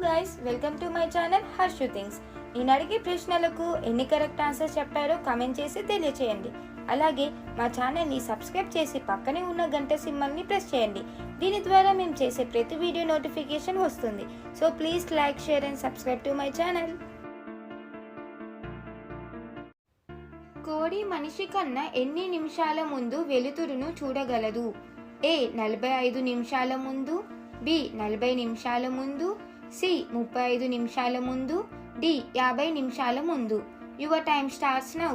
Guys, welcome to my channel Harshu things. నేను అడిగే ప్రశ్నలకు ఎన్ని కరెక్ట్ ఆన్సర్స్ చెప్పారో కామెంట్ చేసి తెలియచేయండి. అలాగే మా ఛానల్ని సబ్స్క్రైబ్ చేసి పక్కనే ఉన్న గంట సింబల్ని ప్రెస్ చేయండి. దీని ద్వారా మేము చేసే ప్రతి వీడియో నోటిఫికేషన్ వస్తుంది. So please like, share and subscribe to my channel. కోడి మనిషి కన్నా ఎన్ని నిమిషాల ముందు వెలుతురును చూడగలదు? ఏ 45 నిమిషాల ముందు, బి 40 నిమిషాల ముందు, సి 35 నిమిషాల ముందు, డి 50 నిమిషాల ముందు. Your time starts now.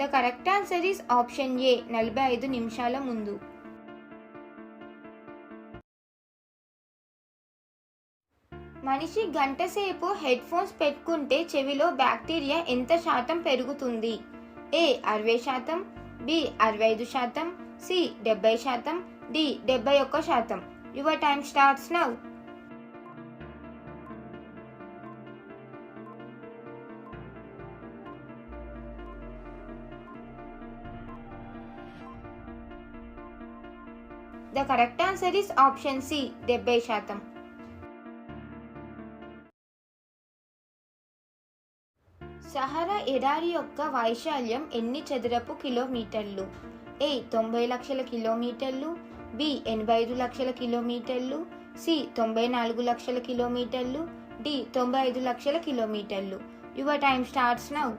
The correct answer is option A, 45 నిమిషాల ముందు. మనిషి గంట సేపు హెడ్ ఫోన్స్ పెట్టుకుంటే చెవిలో బ్యాక్టీరియా ఎంత శాతం పెరుగుతుంది? A 60%, B 65%, C 70%, D 71%. Your time starts now. The correct answer is option C, 70%. Sahara ఎడారి యొక్క వైశాల్యం ఎన్ని చదరపు కిలోమీటర్లు? ఏ 90 లక్షల కిలోమీటర్లు, బి 85 లక్షల కిలోమీటర్లు, సి 94 లక్షల కిలోమీటర్లు, డి 95 లక్షల కిలోమీటర్లు. Your time starts now.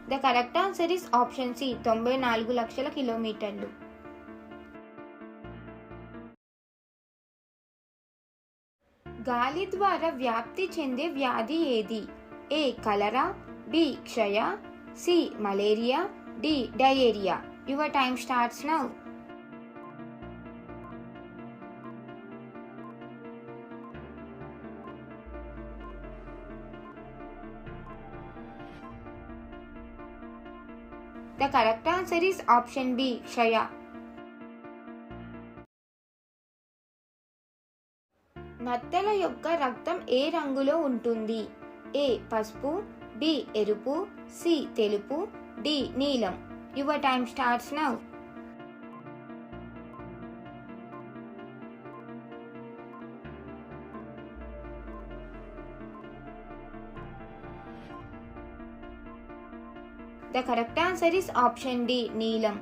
The correct answer is option C, 94 లక్షల కిలోమీటర్లు. గాలి ద్వారా వ్యాప్తి చెందే వ్యాధి ఏది? ఏ కలరా, బి క్షయ, C malaria, D diarrhoea. Your time starts now. The correct answer is option B, క్షయ. నత్తల యొక్క రక్తం ఏ రంగులో ఉంటుంది? ఏ పసుపు, బి ఎరుపు, సి తెలుపు, డి నీలం. Your time starts now. The correct answer is option D, నీలం.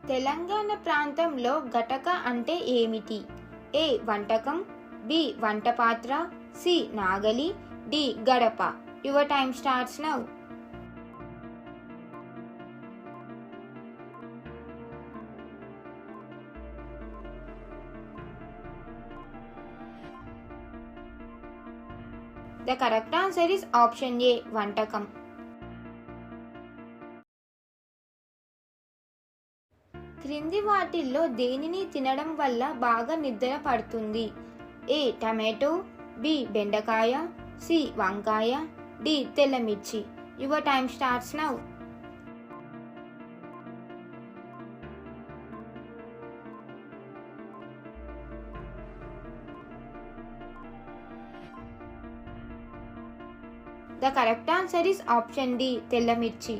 తెలంగాణ ప్రాంతంలో గటక అంటే ఏమిటి? ఏ వంటకం, బి వంట పాత్ర, సి నాగలి, డి గడప. Your time starts now. The correct answer is option A, వంటకం. క్రింది వాటిల్లో దేనిని తినడం వల్ల బాగా నిద్ర పడుతుంది? ఏ టమాటో, బి బెండకాయ, సి వంకాయ, డి తెల్లమిర్చి. Your time starts now. The correct answer is option D, తెల్లమిర్చి.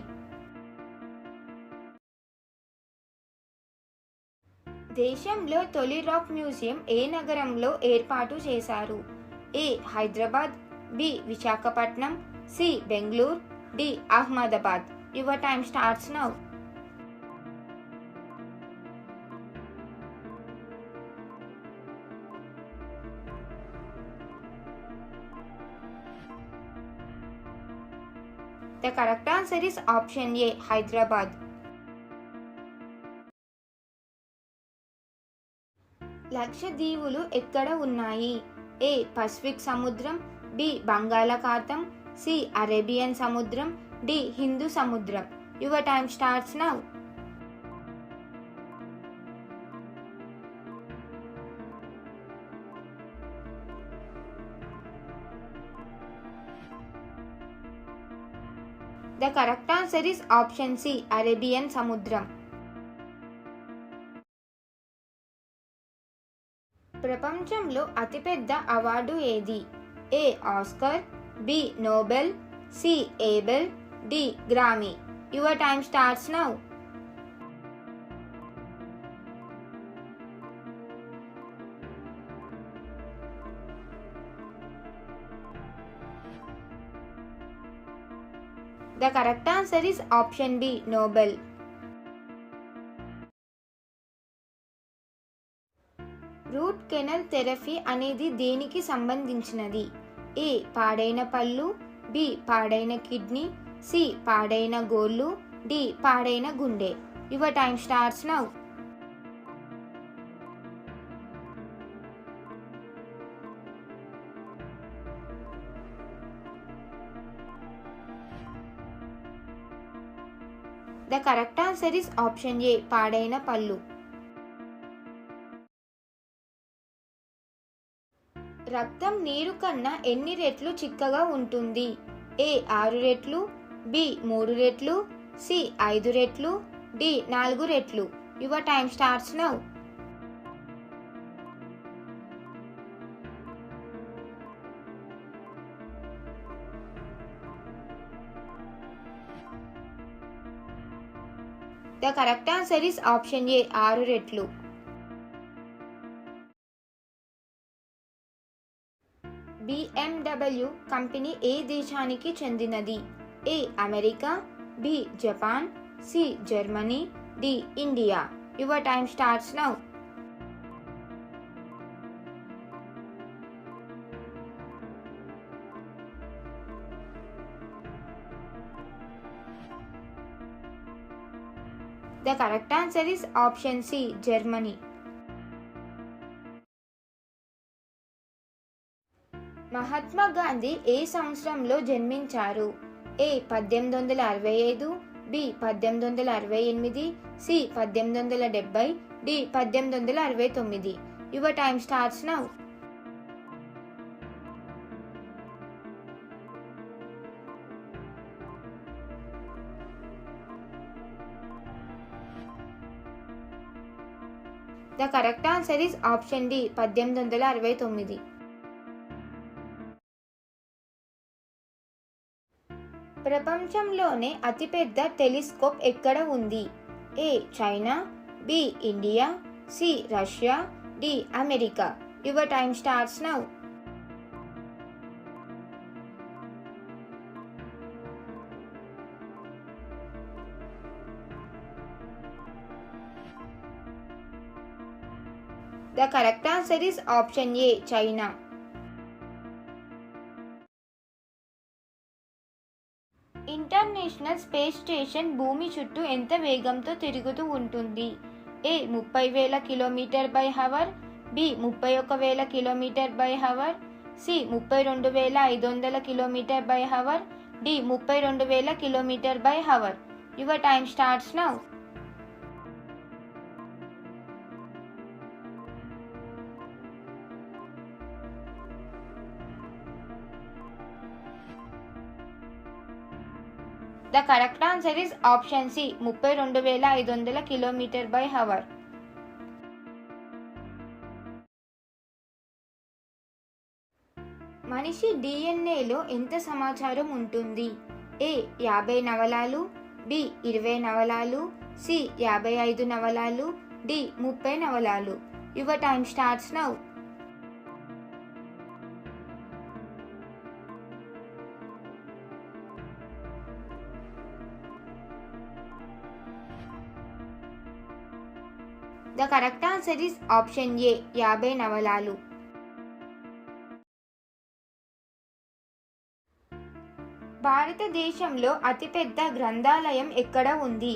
దేశంలో తొలి రాక్ మ్యూజియం ఏ నగరంలో ఏర్పాటు చేశారు? A Hyderabad, B Visakhapatnam, C Bengaluru, D Ahmedabad. Your time starts now. The correct answer is option A, Hyderabad. లక్షద్వీపులు ఎక్కడ ఉన్నాయి? ఏ పసిఫిక్ సముద్రం, బి బంగాళాఖాతం, సి అరేబియన్ సముద్రం, డి హిందూ సముద్రం. Your time starts now. The correct answer is option C, Arabian సముద్రం. ప్రపంచంలో అతిపెద్ద అవార్డు ఏది? A Oscar, B Nobel, C Abel, D Grammy. Your time starts now. The correct answer is option B, Nobel. Root canal therapy అనేది దేనికి సంబంధించినది? ఏ పాడైన పళ్ళు, B పాడైన కిడ్నీ, సి పాడైన గోళ్ళు, డి పాడైన గుండె. Your time starts now. The correct answer is option ఏ, పాడైన పళ్ళు. రక్తం నీరు కన్నా ఎన్ని రెట్లు చిక్కగా ఉంటుంది? ఏ 6 రెట్లు, బి 3 రెట్లు, సి 5 రెట్లు, డి 4 రెట్లు. Your time starts now. The correct answer is option A, 6 రెట్లు. BMW కంపెనీ ఏ దేశానికి చెందినది? A America, B Japan, C Germany, D India. Your time starts now. The correct answer is option C, Germany. Mahatma Gandhi ఏ సంవత్సరంలో జన్మించారు? A 1865, B 1868, C 1870, D 1869. Your time starts now. The correct answer is option D, 1869. ప్రపంచంలోనే అతిపెద్ద telescope ఎక్కడ ఉంది? ఏ China, B India, C Russia, D America. Your time starts now. The correct answer is option A, China. International space station భూమి చుట్టూ ఎంత వేగంతో తిరుగుతూ ఉంటుంది? A 30,000 km/h, B 31,000 km/h, C 32,500 km/h, D 32,000 km/h. Your time starts now. The correct answer is option C, 32,500 km/h. మనిషి డిఎన్ఏలో ఎంత సమాచారం ఉంటుంది? ఏ 50 నవలాలు, బి 20 నవలాలు, సి 55 నవలాలు, డి 30 నవలాలు. Your time starts now. The correct answer is option A, 50 నవలాలు. భారతదేశంలో అతిపెద్ద గ్రంథాలయం ఎక్కడ ఉంది?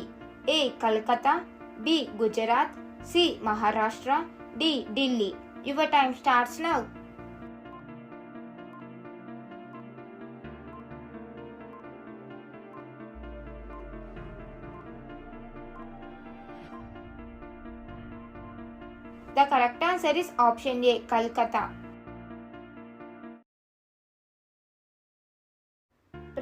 A Calcutta, B Gujarat, C Maharashtra, D Delhi. Your time starts now. The correct answer is option A, Calcutta.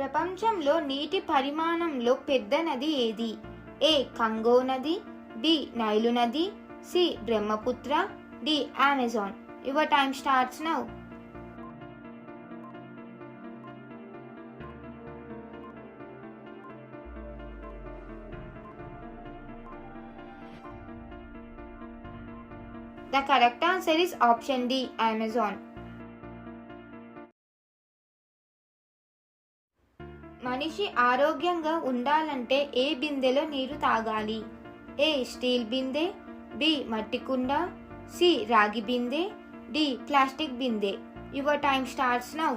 ప్రపంచంలో నీటి పరిమాణంలో పెద్ద నది ఏది? ఏ కంగో నది, బి నైలు నది, C Brahmaputra, D Amazon. Your time starts now. The correct answer is option D, Amazon. మనిషి ఆరోగ్యంగా ఉండాలంటే ఏ బిందెలో నీరు తాగాలి? ఏ స్టీల్ బిందె, బి మట్టి కుండ, సి రాగి బిందె, డి ప్లాస్టిక్ బిందె. Your time starts now.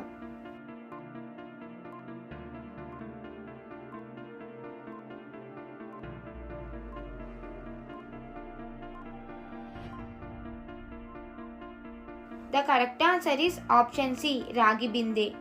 The correct answer is option C, రాగి బిందె.